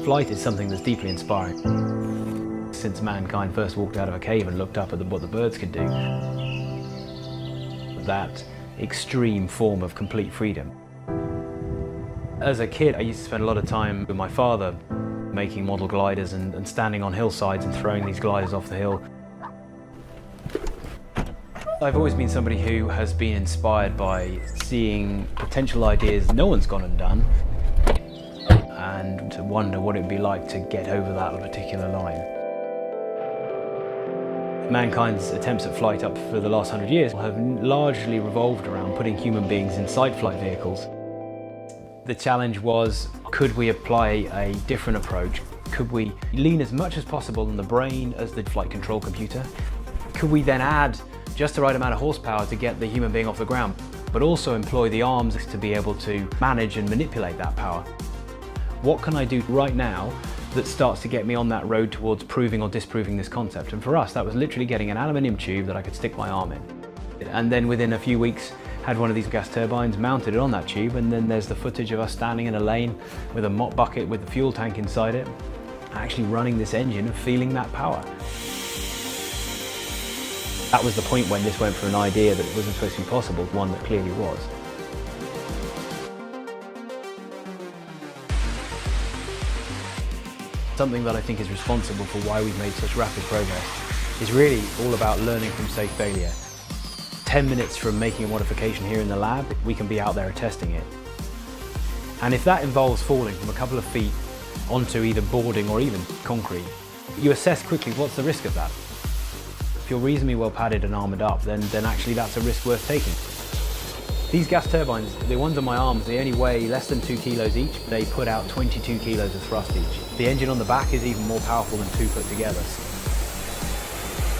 Flight is something that's deeply inspiring. Since mankind first walked out of a cave and looked up at what the birds could do, that extreme form of complete freedom. As a kid, I used to spend a lot of time with my father making model gliders and standing on hillsides and throwing these gliders off the hill. I've always been somebody who has been inspired by seeing potential ideas no one's gone and done, and to wonder what it would be like to get over that particular line. Mankind's attempts at flight up for the last 100 years have largely revolved around putting human beings inside flight vehicles. The challenge was, could we apply a different approach? Could we lean as much as possible on the brain as the flight control computer? Could we then add just the right amount of horsepower to get the human being off the ground, but also employ the arms to be able to manage and manipulate that power? What can I do right now that starts to get me on that road towards proving or disproving this concept? And for us, that was literally getting an aluminium tube that I could stick my arm in. And then within a few weeks, had one of these gas turbines, mounted it on that tube, and then there's the footage of us standing in a lane with a mop bucket with the fuel tank inside it, actually running this engine and feeling that power. That was the point when this went from an idea that wasn't supposed to be possible to one that clearly was. Something that I think is responsible for why we've made such rapid progress is really all about learning from safe failure. 10 minutes from making a modification here in the lab, we can be out there testing it. And if that involves falling from a couple of feet onto either boarding or even concrete, you assess quickly what's the risk of that. If you're reasonably well padded and armoured up, then actually that's a risk worth taking. These gas turbines, the ones on my arms, they only weigh less than 2 kilos each. They put out 22 kilos of thrust each. The engine on the back is even more powerful than two put together.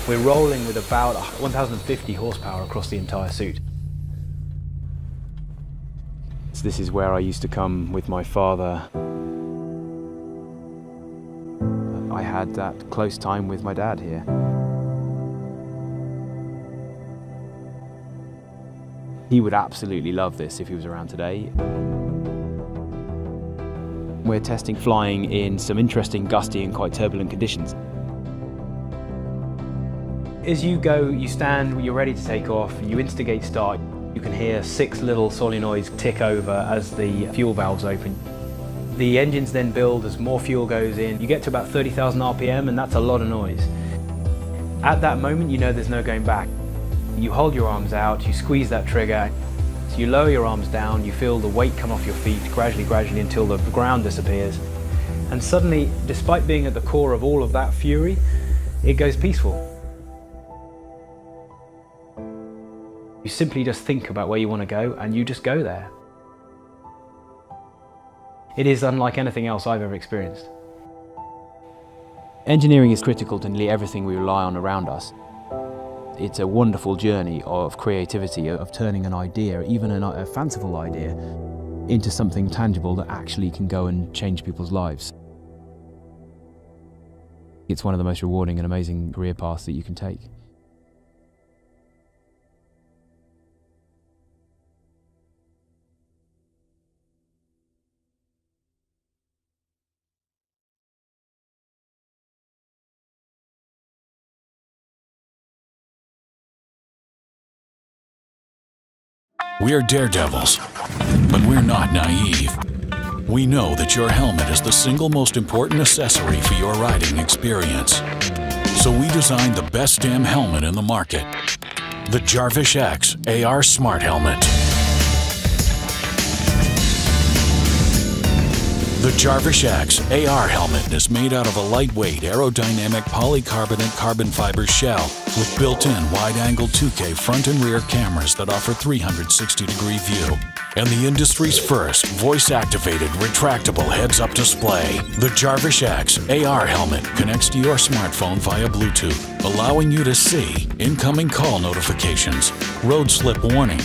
We're rolling with about 1,050 horsepower across the entire suit. So this is where I used to come with my father. I had that close time with my dad here. He would absolutely love this if he was around today. We're testing flying in some interesting, gusty and quite turbulent conditions. As you go, you stand, you're ready to take off, you instigate start. You can hear 6 little solenoids tick over as the fuel valves open. The engines then build as more fuel goes in. You get to about 30,000 RPM, and that's a lot of noise. At that moment, you know there's no going back. You hold your arms out, you squeeze that trigger, so you lower your arms down, you feel the weight come off your feet gradually until the ground disappears. And suddenly, despite being at the core of all of that fury, it goes peaceful. You simply just think about where you want to go and you just go there. It is unlike anything else I've ever experienced. Engineering is critical to nearly everything we rely on around us. It's a wonderful journey of creativity, of turning an idea, even a fanciful idea, into something tangible that actually can go and change people's lives. It's one of the most rewarding and amazing career paths that you can take. We're daredevils, but we're not naive. We know that your helmet is the single most important accessory for your riding experience. So we designed the best damn helmet in the market, the JARVISH X-AR Smart Helmet. The JARVISH X-AR helmet is made out of a lightweight aerodynamic polycarbonate carbon fiber shell with built-in wide-angle 2K front and rear cameras that offer 360-degree view, and the industry's first voice-activated retractable heads-up display. The JARVISH X-AR helmet connects to your smartphone via Bluetooth, allowing you to see incoming call notifications, road slip warning,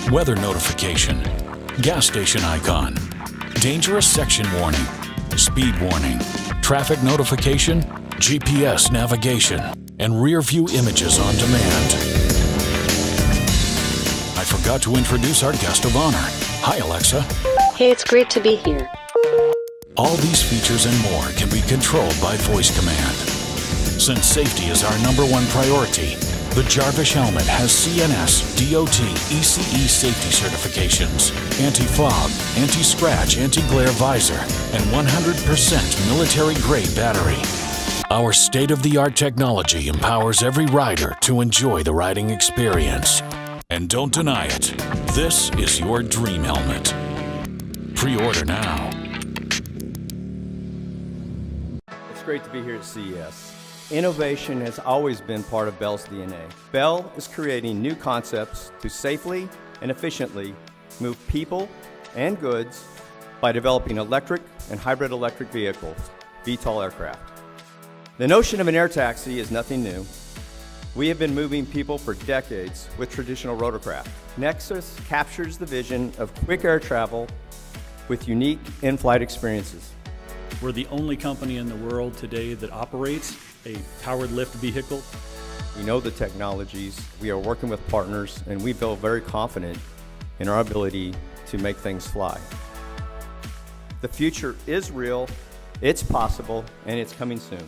weather notification, gas station icon, dangerous section warning, speed warning, traffic notification, GPS navigation, and rear view images on demand. I forgot to introduce our guest of honor. Hi, Alexa. Hey, it's great to be here. All these features and more can be controlled by voice command. Since safety is our #1 priority, the JARVISH helmet has CNS, DOT, ECE safety certifications, anti-fog, anti-scratch, anti-glare visor, and 100% military-grade battery. Our state-of-the-art technology empowers every rider to enjoy the riding experience. And don't deny it, this is your dream helmet. Pre-order now. It's great to be here at CES. Innovation has always been part of Bell's DNA. Bell is creating new concepts to safely and efficiently move people and goods by developing electric and hybrid electric vehicles, VTOL aircraft. The notion of an air taxi is nothing new. We have been moving people for decades with traditional rotorcraft. Nexus captures the vision of quick air travel with unique in-flight experiences. We're the only company in the world today that operates a powered lift vehicle. We know the technologies, we are working with partners, and we feel very confident in our ability to make things fly. The future is real, it's possible, and it's coming soon.